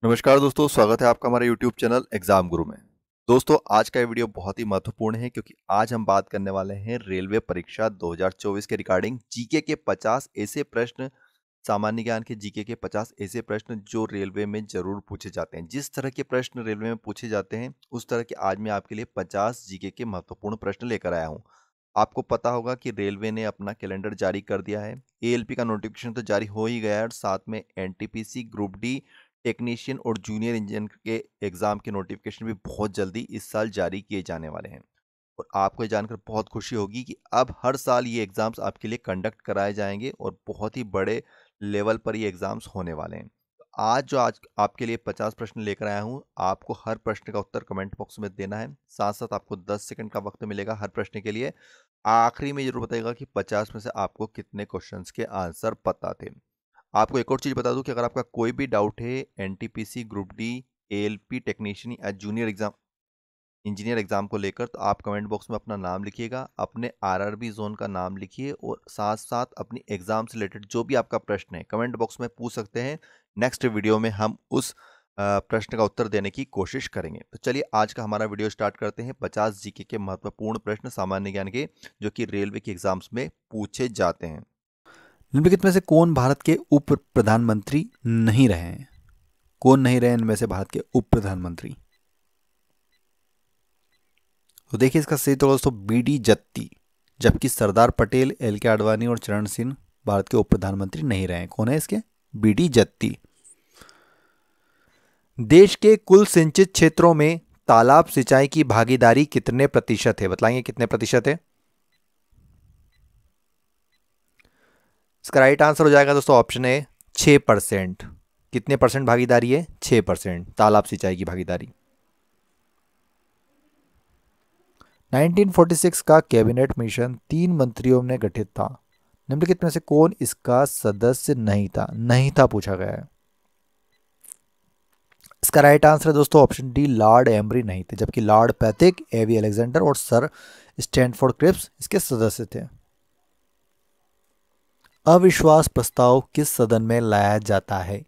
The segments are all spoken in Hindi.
नमस्कार दोस्तों, स्वागत है आपका हमारे YouTube चैनल एग्जाम गुरु में। दोस्तों, आज का ये वीडियो बहुत ही महत्वपूर्ण है क्योंकि आज हम बात करने वाले हैं रेलवे परीक्षा 2024 के रिगार्डिंग जीके के 50 ऐसे प्रश्न, सामान्य ज्ञान के जीके के 50 ऐसे प्रश्न जो रेलवे में जरूर पूछे जाते हैं। जिस तरह के प्रश्न रेलवे में पूछे जाते हैं उस तरह के आज मैं आपके लिए 50 जीके के महत्वपूर्ण प्रश्न लेकर आया हूँ। आपको पता होगा कि रेलवे ने अपना कैलेंडर जारी कर दिया है। एएलपी का नोटिफिकेशन तो जारी हो ही गया है और साथ में एनटीपीसी, ग्रुप डी, टेक्नीशियन और जूनियर इंजीनियर के एग्जाम के नोटिफिकेशन भी बहुत जल्दी इस साल जारी किए जाने वाले हैं। और आपको ये जानकर बहुत खुशी होगी कि अब हर साल ये एग्जाम्स आपके लिए कंडक्ट कराए जाएंगे और बहुत ही बड़े लेवल पर ये एग्जाम्स होने वाले हैं। तो आज आपके लिए 50 प्रश्न लेकर आया हूँ। आपको हर प्रश्न का उत्तर कमेंट बॉक्स में देना है। साथ साथ आपको 10 सेकंड का वक्त मिलेगा हर प्रश्न के लिए। आखिरी में जरूर बताइएगा कि 50 में से आपको कितने क्वेश्चंस के आंसर पता थे। आपको एक और चीज़ बता दूं कि अगर आपका कोई भी डाउट है NTPC, group D, ALP, technician या जूनियर एग्जाम इंजीनियर एग्जाम को लेकर, तो आप कमेंट बॉक्स में अपना नाम लिखिएगा, अपने आरआरबी जोन का नाम लिखिए और साथ साथ अपनी एग्जाम से रिलेटेड जो भी आपका प्रश्न है कमेंट बॉक्स में पूछ सकते हैं। नेक्स्ट वीडियो में हम उस प्रश्न का उत्तर देने की कोशिश करेंगे। तो चलिए आज का हमारा वीडियो स्टार्ट करते हैं। 50 जीके के महत्वपूर्ण प्रश्न सामान्य ज्ञान के जो कि रेलवे के एग्जाम्स में पूछे जाते हैं। निम्नलिखित में से कौन भारत के उप प्रधानमंत्री नहीं रहे हैं? कौन नहीं रहे इनमें से भारत के उप प्रधानमंत्री? तो देखिए इसका सही तो दोस्तों बीडी जत्ती, जबकि सरदार पटेल, एल के आडवाणी और चरण सिंह भारत के उप प्रधानमंत्री नहीं रहे हैं। कौन है इसके? बीडी जत्ती। देश के कुल सिंचित क्षेत्रों में तालाब सिंचाई की भागीदारी कितने प्रतिशत है? बताएंगे कितने प्रतिशत है? इसका राइट आंसर हो जाएगा दोस्तों ऑप्शन ए 6%। कितने परसेंट भागीदारी है? 6% तालाब सिंचाई की भागीदारी। 1946 का कैबिनेट मिशन 3 मंत्रियों ने गठित था। निम्नलिखित में से कौन इसका सदस्य नहीं था? नहीं था पूछा गया है। इसका राइट आंसर है दोस्तों ऑप्शन डी लॉर्ड एमरी नहीं थे, जबकि लॉर्ड पैथिक, एवी अलेक्जेंडर और सर स्टैनफोर्ड क्रिप्स इसके सदस्य थे। अविश्वास प्रस्ताव किस सदन में लाया जाता है?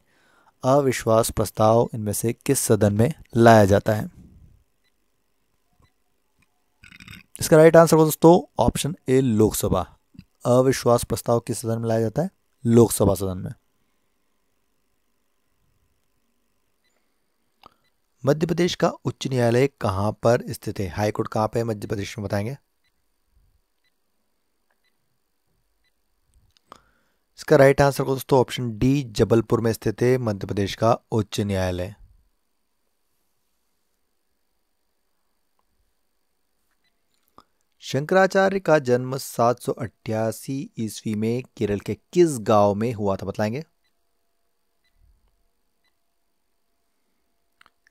अविश्वास प्रस्ताव इनमें से किस सदन में लाया जाता है? इसका राइट आंसर हो दोस्तों ऑप्शन ए लोकसभा। अविश्वास प्रस्ताव किस सदन में लाया जाता है? लोकसभा सदन में। मध्य प्रदेश का उच्च न्यायालय कहां पर स्थित है? हाईकोर्ट कहां पे है मध्य प्रदेश में? बताएंगे। इसका राइट आंसर हो दोस्तों ऑप्शन डी जबलपुर में स्थित है मध्य प्रदेश का उच्च न्यायालय। शंकराचार्य का जन्म 788 ईस्वी में केरल के किस गांव में हुआ था? बताएंगे।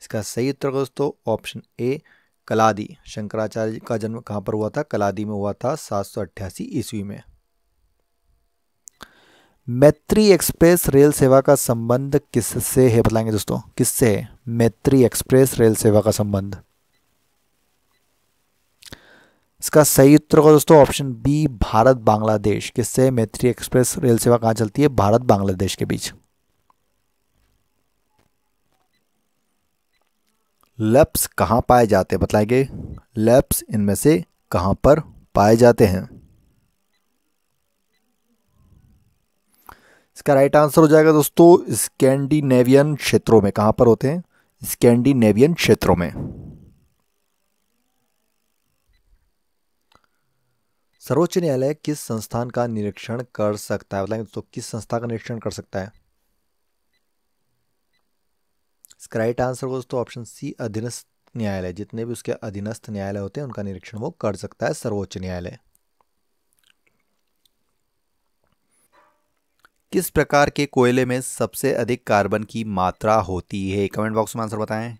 इसका सही उत्तर दोस्तों ऑप्शन ए कलादी। शंकराचार्य का जन्म कहां पर हुआ था? कलादी में हुआ था 788 ईस्वी में। मैत्री एक्सप्रेस रेल सेवा का संबंध किससे है? बताएंगे दोस्तों किससे है मैत्री एक्सप्रेस रेल सेवा का संबंध? इसका सही उत्तर होगा दोस्तों ऑप्शन बी भारत बांग्लादेश। किससे मैत्री एक्सप्रेस रेल सेवा कहां चलती है? भारत बांग्लादेश के बीच। लैप्स कहां पाए जाते हैं? बताएंगे लैप्स इनमें से कहां पर पाए जाते हैं? इसका राइट आंसर हो जाएगा दोस्तों स्कैंडिनेवियन क्षेत्रों में। कहां पर होते हैं? स्कैंडिनेवियन क्षेत्रों में। सर्वोच्च न्यायालय किस संस्थान का निरीक्षण कर सकता है? बताएंगे दोस्तों किस संस्था का निरीक्षण कर सकता है? इसका राइट आंसर हो दोस्तों ऑप्शन सी अधीनस्थ न्यायालय। जितने भी उसके अधीनस्थ न्यायालय होते हैं उनका निरीक्षण वो कर सकता है सर्वोच्च न्यायालय। किस प्रकार के कोयले में सबसे अधिक कार्बन की मात्रा होती है? कमेंट बॉक्स में आंसर बताएं।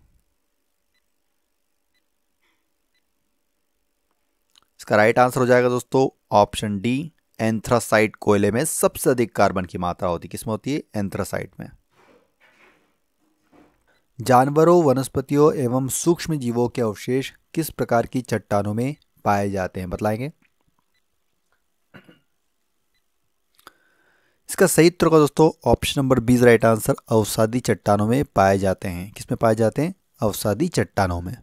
इसका राइट आंसर हो जाएगा दोस्तों ऑप्शन डी एंथ्रासाइट कोयले में सबसे अधिक कार्बन की मात्रा होती है। किसमें होती है? एंथ्रासाइट में। जानवरों, वनस्पतियों एवं सूक्ष्म जीवों के अवशेष किस प्रकार की चट्टानों में पाए जाते हैं? बतलाएंगे। इसका सही उत्तर होगा दोस्तों option number B right answer, अवसादी चट्टानों में पाए जाते हैं। किसमें पाए जाते हैं? अवसादी चट्टानों में।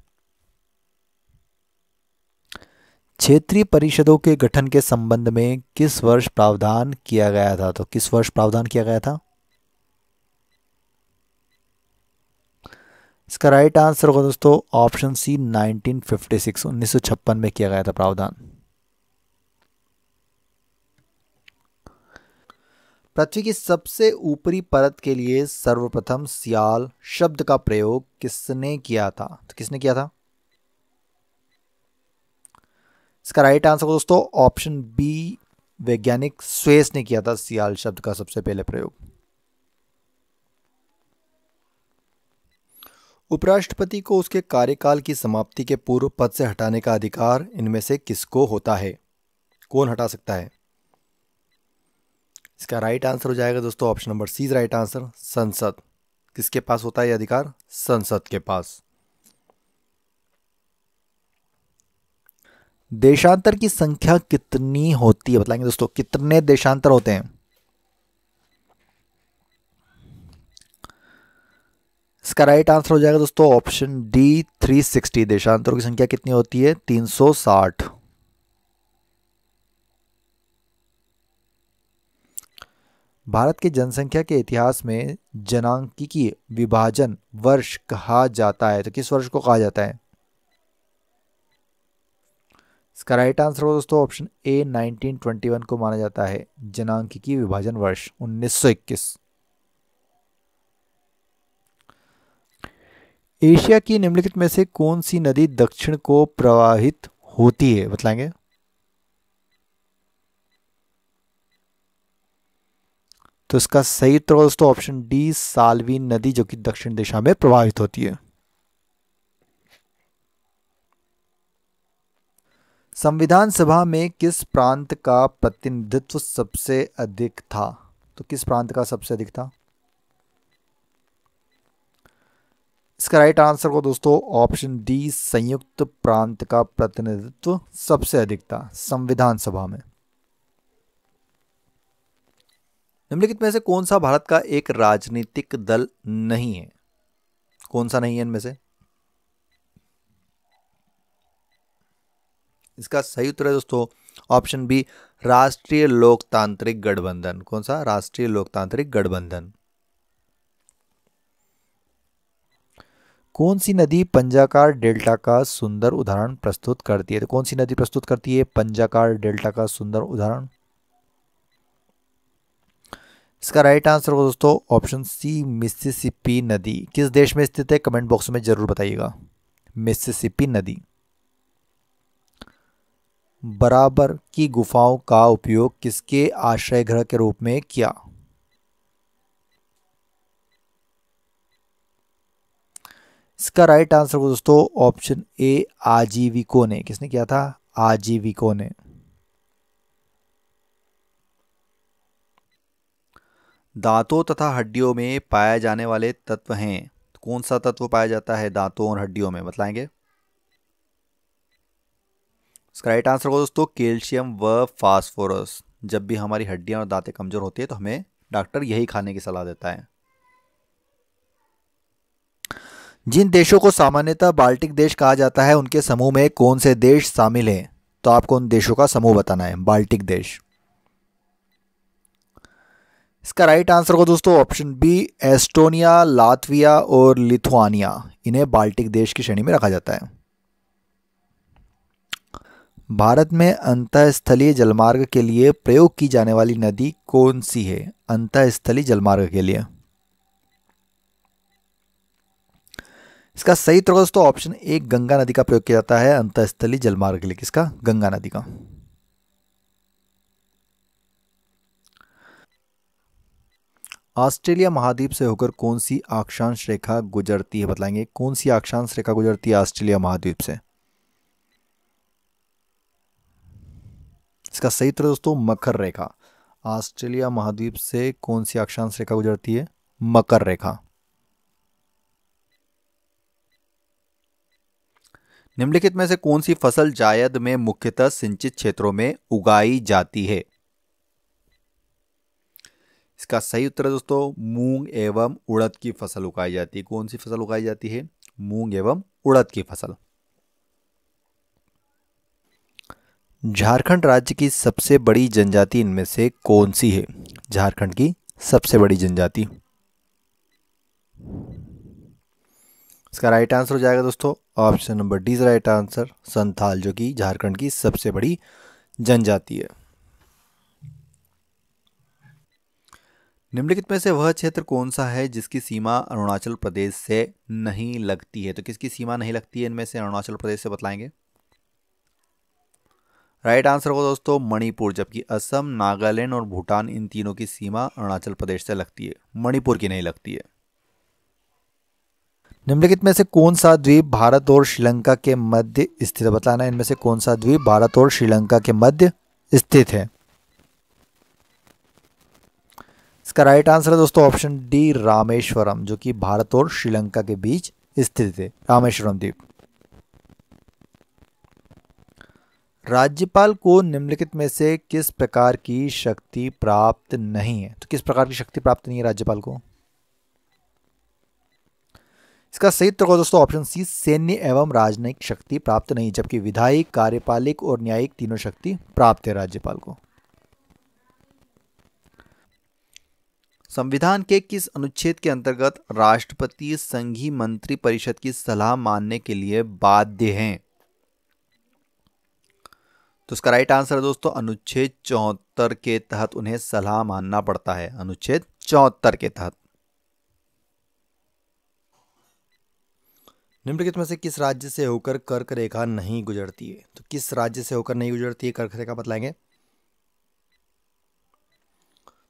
क्षेत्रीय परिषदों के गठन के संबंध में किस वर्ष प्रावधान किया गया था? तो किस वर्ष प्रावधान किया गया था? इसका राइट आंसर होगा दोस्तों ऑप्शन सी 1956, 1956 में किया गया था प्रावधान। पृथ्वी की सबसे ऊपरी परत के लिए सर्वप्रथम सियाल शब्द का प्रयोग किसने किया था? तो किसने किया था? इसका राइट आंसर दोस्तों ऑप्शन बी वैज्ञानिक स्वेस ने किया था सियाल शब्द का सबसे पहले प्रयोग। उपराष्ट्रपति को उसके कार्यकाल की समाप्ति के पूर्व पद से हटाने का अधिकार इनमें से किसको होता है? कौन हटा सकता है? इसका राइट आंसर हो जाएगा दोस्तों option number C right answer, संसद। किसके पास होता है यह अधिकार? संसद के पास। देशांतर की संख्या कितनी होती है बताएंगे दोस्तों, कितने देशांतर होते हैं? इसका राइट आंसर हो जाएगा दोस्तों ऑप्शन डी 360। देशांतरों की संख्या कितनी होती है? 360। भारत की जनसंख्या के इतिहास में जनांकीय विभाजन वर्ष कहा जाता है, तो किस वर्ष को कहा जाता है? इसका राइट आंसर हो दोस्तों ऑप्शन ए 1921 को माना जाता है जनांकीय विभाजन वर्ष 1921। एशिया की निम्नलिखित में से कौन सी नदी दक्षिण को प्रवाहित होती है बताएंगे? तो इसका सही उत्तर दोस्तों ऑप्शन डी साल्वीन नदी, जो कि दक्षिण दिशा में प्रवाहित होती है। संविधान सभा में किस प्रांत का प्रतिनिधित्व सबसे अधिक था? तो किस प्रांत का सबसे अधिक था? इसका राइट आंसर को दोस्तों ऑप्शन डी संयुक्त प्रांत का प्रतिनिधित्व सबसे अधिक था संविधान सभा में। निम्नलिखित में से कौन सा भारत का एक राजनीतिक दल नहीं है? कौन सा नहीं है इनमें से? इसका सही उत्तर है दोस्तों ऑप्शन बी राष्ट्रीय लोकतांत्रिक गठबंधन। कौन सा? राष्ट्रीय लोकतांत्रिक गठबंधन। कौन सी नदी पंजाकार डेल्टा का सुंदर उदाहरण प्रस्तुत करती है? तो कौन सी नदी प्रस्तुत करती है पंजाकार डेल्टा का सुंदर उदाहरण? इसका राइट आंसर हो दोस्तों ऑप्शन सी मिसिसिपी नदी। किस देश में स्थित है कमेंट बॉक्स में जरूर बताइएगा। मिसिसिपी नदी। बराबर की गुफाओं का उपयोग किसके आश्रय गृह के रूप में किया? इसका राइट आंसर हो दोस्तों ऑप्शन ए आजीविकों ने। किसने किया था? आजीविकों ने। दांतों तथा हड्डियों में पाए जाने वाले तत्व हैं, तो कौन सा तत्व पाया जाता है दांतों और हड्डियों में बताएंगे? इसका राइट आंसर होगा दोस्तों कैल्शियम व फास्फोरस। जब भी हमारी हड्डियां और दांतें कमजोर होती है तो हमें डॉक्टर यही खाने की सलाह देता है। जिन देशों को सामान्यतः बाल्टिक देश कहा जाता है उनके समूह में कौन से देश शामिल हैं? तो आपको उन देशों का समूह बताना है। बाल्टिक देश। इसका राइट आंसर होगा दोस्तों ऑप्शन बी एस्टोनिया, लातविया और लिथुआनिया। इन्हें बाल्टिक देश की श्रेणी में रखा जाता है। भारत में अंतःस्थलीय जलमार्ग के लिए प्रयोग की जाने वाली नदी कौन सी है? अंतःस्थलीय जलमार्ग के लिए। इसका सही उत्तर दोस्तों ऑप्शन ए गंगा नदी का प्रयोग किया जाता है अंतःस्थलीय जलमार्ग के लिए। किसका? गंगा नदी का। ऑस्ट्रेलिया महाद्वीप से होकर कौन सी अक्षांश रेखा गुजरती है बताएंगे? कौन सी अक्षांश रेखा गुजरती है ऑस्ट्रेलिया महाद्वीप से? इसका सही उत्तर दोस्तों मकर रेखा। ऑस्ट्रेलिया महाद्वीप से कौन सी अक्षांश रेखा गुजरती है? मकर रेखा। निम्नलिखित में से कौन सी फसल जायद में मुख्यतः सिंचित क्षेत्रों में उगाई जाती है? इसका सही उत्तर है दोस्तों मूंग एवं उड़द की फसल उगाई जाती है। कौन सी फसल उगाई जाती है? मूंग एवं उड़द की फसल। झारखंड राज्य की सबसे बड़ी जनजाति इनमें से कौन सी है? झारखंड की सबसे बड़ी जनजाति। इसका राइट आंसर हो जाएगा दोस्तों option number D is right answer, Santhal, जो कि झारखंड की सबसे बड़ी जनजाति है। निम्नलिखित में से वह क्षेत्र कौन सा है जिसकी सीमा अरुणाचल प्रदेश से नहीं लगती है? तो किसकी सीमा नहीं लगती है इनमें से अरुणाचल प्रदेश से, बतलाएंगे। राइट आंसर होगा दोस्तों मणिपुर, जबकि असम, नागालैंड और भूटान इन तीनों की सीमा अरुणाचल प्रदेश से लगती है, मणिपुर की नहीं लगती है। निम्नलिखित में से कौन सा द्वीप भारत और श्रीलंका के मध्य स्थित है? बताना इनमें से कौन सा द्वीप भारत और श्रीलंका के मध्य स्थित है। इसका राइट आंसर है दोस्तों ऑप्शन डी रामेश्वरम, जो कि भारत और श्रीलंका के बीच स्थित है, रामेश्वरम द्वीप। राज्यपाल को निम्नलिखित में से किस प्रकार की शक्ति प्राप्त नहीं है? तो किस प्रकार की शक्ति प्राप्त नहीं है राज्यपाल को? इसका सही उत्तर होगा दोस्तों ऑप्शन सी सैन्य एवं राजनयिक शक्ति प्राप्त नहीं, जबकि विधायिक, कार्यपालिक और न्यायिक तीनों शक्ति प्राप्त है राज्यपाल को। संविधान के किस अनुच्छेद के अंतर्गत राष्ट्रपति संघीय मंत्री परिषद की सलाह मानने के लिए बाध्य हैं? तो इसका राइट आंसर है दोस्तों अनुच्छेद 74 के तहत उन्हें सलाह मानना पड़ता है, अनुच्छेद 74 के तहत। निम्नलिखित में से किस राज्य से होकर कर्क रेखा नहीं गुजरती है? तो किस राज्य से होकर नहीं गुजरती है कर्क रेखा, बतलाएंगे।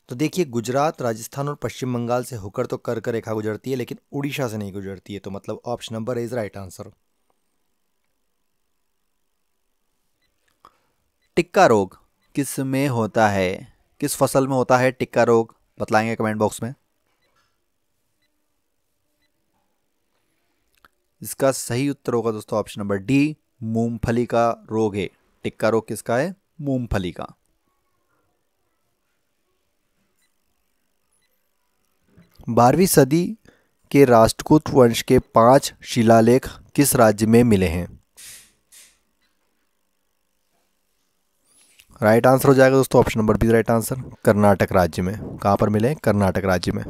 तो देखिए गुजरात, राजस्थान और पश्चिम बंगाल से होकर तो कर्क रेखा गुजरती है, लेकिन उड़ीसा से नहीं गुजरती है, तो मतलब option number is right answer. Tikka रोग किस में होता है? किस फसल में होता है टिक्का रोग, बतलाएंगे कमेंट बॉक्स में। इसका सही उत्तर होगा दोस्तों ऑप्शन नंबर डी मूंगफली का रोग है। टिक्का रोग किसका है? मूंगफली का। 12वीं सदी के राष्ट्रकूट वंश के 5 शिलालेख किस राज्य में मिले हैं? राइट आंसर हो जाएगा दोस्तों option number B right answer, Karnataka राज्य में। कहां पर मिले? कर्नाटक राज्य में।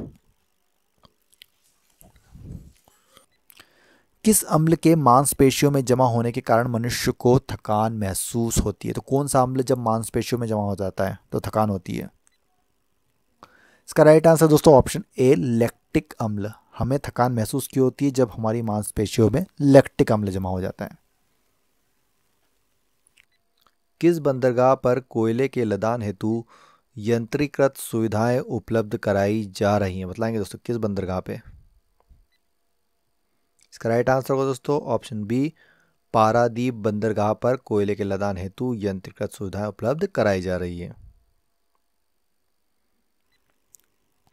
किस अम्ल के मांसपेशियों में जमा होने के कारण मनुष्य को थकान महसूस होती है? तो कौन सा अम्ल जब मांसपेशियों में जमा हो जाता है तो थकान होती है? इसका राइट आंसर दोस्तों ऑप्शन ए लैक्टिक अम्ल। हमें थकान महसूस क्यों होती है? जब हमारी मांसपेशियों में लैक्टिक अम्ल जमा हो जाता है। किस बंदरगाह पर कोयले के लदान हेतु यंत्रीकृत सुविधाएं उपलब्ध कराई जा रही हैं? बतलाएंगे दोस्तों किस बंदरगाह पे। इसका राइट आंसर होगा दोस्तों ऑप्शन बी पारादीप बंदरगाह पर कोयले के लदान हेतु यंत्रीकृत सुविधाएं उपलब्ध कराई जा रही है।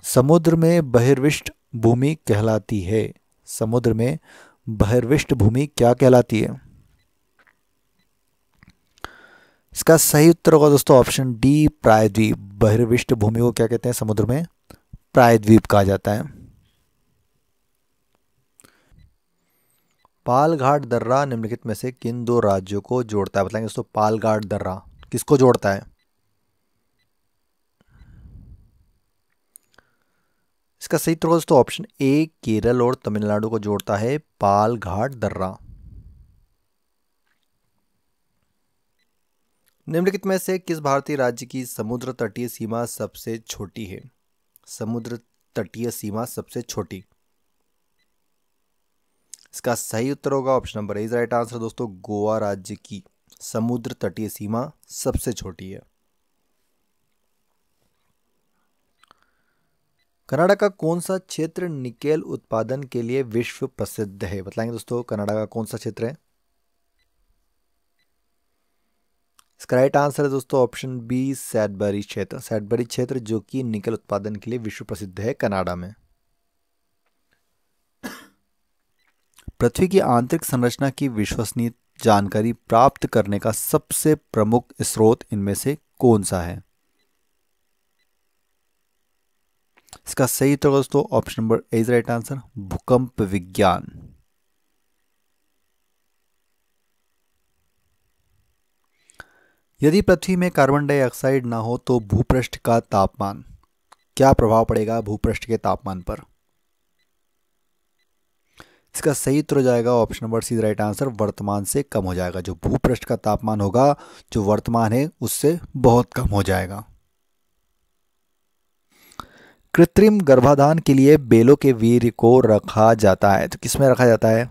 समुद्र में बहिर्विष्ट भूमि कहलाती है। समुद्र में बहिर्विष्ट भूमि क्या कहलाती है? इसका सही उत्तर होगा दोस्तों ऑप्शन डी प्रायद्वीप। बहिर्विष्ट भूमि को क्या कहते हैं समुद्र में? प्रायद्वीप कहा जाता है। पालघाट दर्रा निम्नलिखित में से किन 2 राज्यों को जोड़ता है? बताएंगे दोस्तों पालघाट दर्रा किसको जोड़ता है? इसका सही उत्तर दोस्तों ऑप्शन ए केरल और तमिलनाडु को जोड़ता है पालघाट दर्रा। निम्नलिखित में से किस भारतीय राज्य की समुद्र तटीय सीमा सबसे छोटी है? समुद्र तटीय सीमा सबसे छोटी। इसका सही उत्तर होगा option number A is right answer दोस्तों गोवा राज्य की समुद्र तटीय सीमा सबसे छोटी है। कनाडा का कौन सा क्षेत्र निकेल उत्पादन के लिए विश्व प्रसिद्ध है? बताएंगे दोस्तों कनाडा का कौन सा क्षेत्र है? इसका राइट आंसर है दोस्तों ऑप्शन बी सैडबरी क्षेत्र। सैडबरी क्षेत्र जो कि निकेल उत्पादन के लिए विश्व प्रसिद्ध है कनाडा में। पृथ्वी की आंतरिक संरचना की विश्वसनीय जानकारी प्राप्त करने का सबसे प्रमुख स्रोत इनमें से कौन सा है? इसका सही उत्तर दोस्तों option number A is right answer, भूकंप विज्ञान। यदि पृथ्वी में कार्बन डाइऑक्साइड ना हो तो भूपृष्ठ का तापमान, क्या प्रभाव पड़ेगा भूपृष्ठ के तापमान पर? इसका सही उत्तर हो जाएगा option number C right answer, वर्तमान से कम हो जाएगा। जो भूपृष्ठ का तापमान होगा जो वर्तमान है उससे बहुत कम हो जाएगा। कृत्रिम गर्भाधान के लिए बेलों के वीर्य को रखा जाता है, तो किसमें रखा जाता है?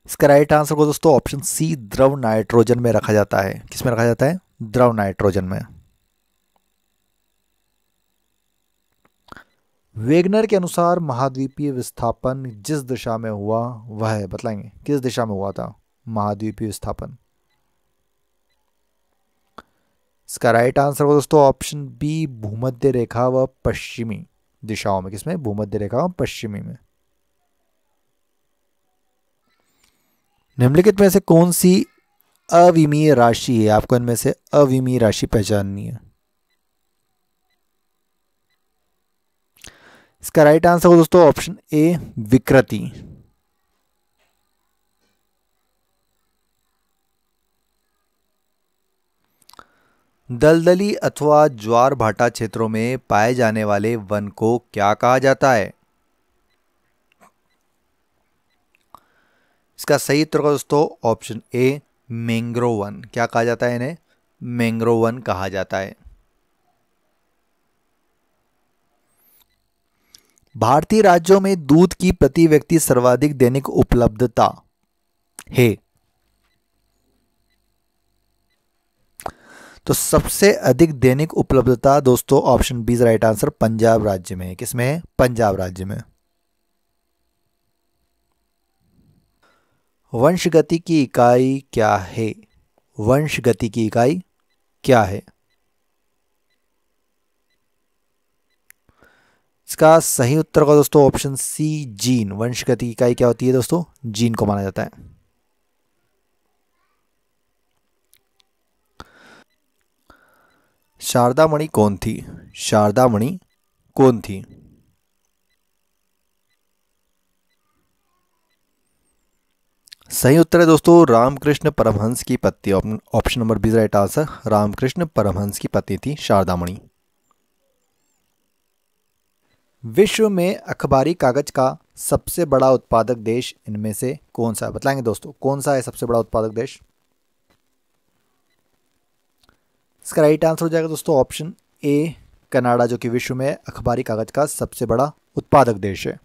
इसका राइट आंसर को दोस्तों ऑप्शन सी द्रव नाइट्रोजन में रखा जाता है। किसमें रखा जाता है? द्रव नाइट्रोजन में। वेगनर के अनुसार महाद्वीपीय विस्थापन जिस दिशा में हुआ वह है, बतलाएंगे किस दिशा में हुआ था महाद्वीपीय विस्थापन? इसका राइट आंसर हो दोस्तों ऑप्शन बी भूमध्य रेखा व पश्चिमी दिशाओं में। किसमें? भूमध्य रेखा व पश्चिमी में। निम्नलिखित में से कौन सी अविमीय राशि है? आपको इनमें से अविमीय राशि पहचाननी है। इसका राइट आंसर हो दोस्तों ऑप्शन ए विकृति। दलदली अथवा ज्वार भाटा क्षेत्रों में पाए जाने वाले वन को क्या कहा जाता है? इसका सही उत्तर का दोस्तों ऑप्शन ए मैंग्रोव वन। क्या कहा जाता है इन्हें? मैंग्रोव वन कहा जाता है। भारतीय राज्यों में दूध की प्रति व्यक्ति सर्वाधिक दैनिक उपलब्धता है, तो सबसे अधिक दैनिक उपलब्धता दोस्तों option B right answer Punjab राज्य में है। किसमें है? पंजाब राज्य में। वंशगति की इकाई क्या है? वंशगति की इकाई क्या है? इसका सही उत्तर का दोस्तों ऑप्शन सी जीन। वंशगति की इकाई क्या होती है दोस्तों? जीन को माना जाता है। शारदा मणि कौन थी? शारदा मणि कौन थी? सही उत्तर है दोस्तों रामकृष्ण परमहंस की पत्नी। Option number B right answer, Ramakrishna Paramahamsa की पत्नी थी शारदा मणि। विश्व में अखबारी कागज का सबसे बड़ा उत्पादक देश इनमें से कौन सा है? बतलाएंगे दोस्तों कौन सा है सबसे बड़ा उत्पादक देश? इसका राइट आंसर हो जाएगा दोस्तों ऑप्शन ए कनाडा, जो कि विश्व में अखबारी कागज का सबसे बड़ा उत्पादक देश है।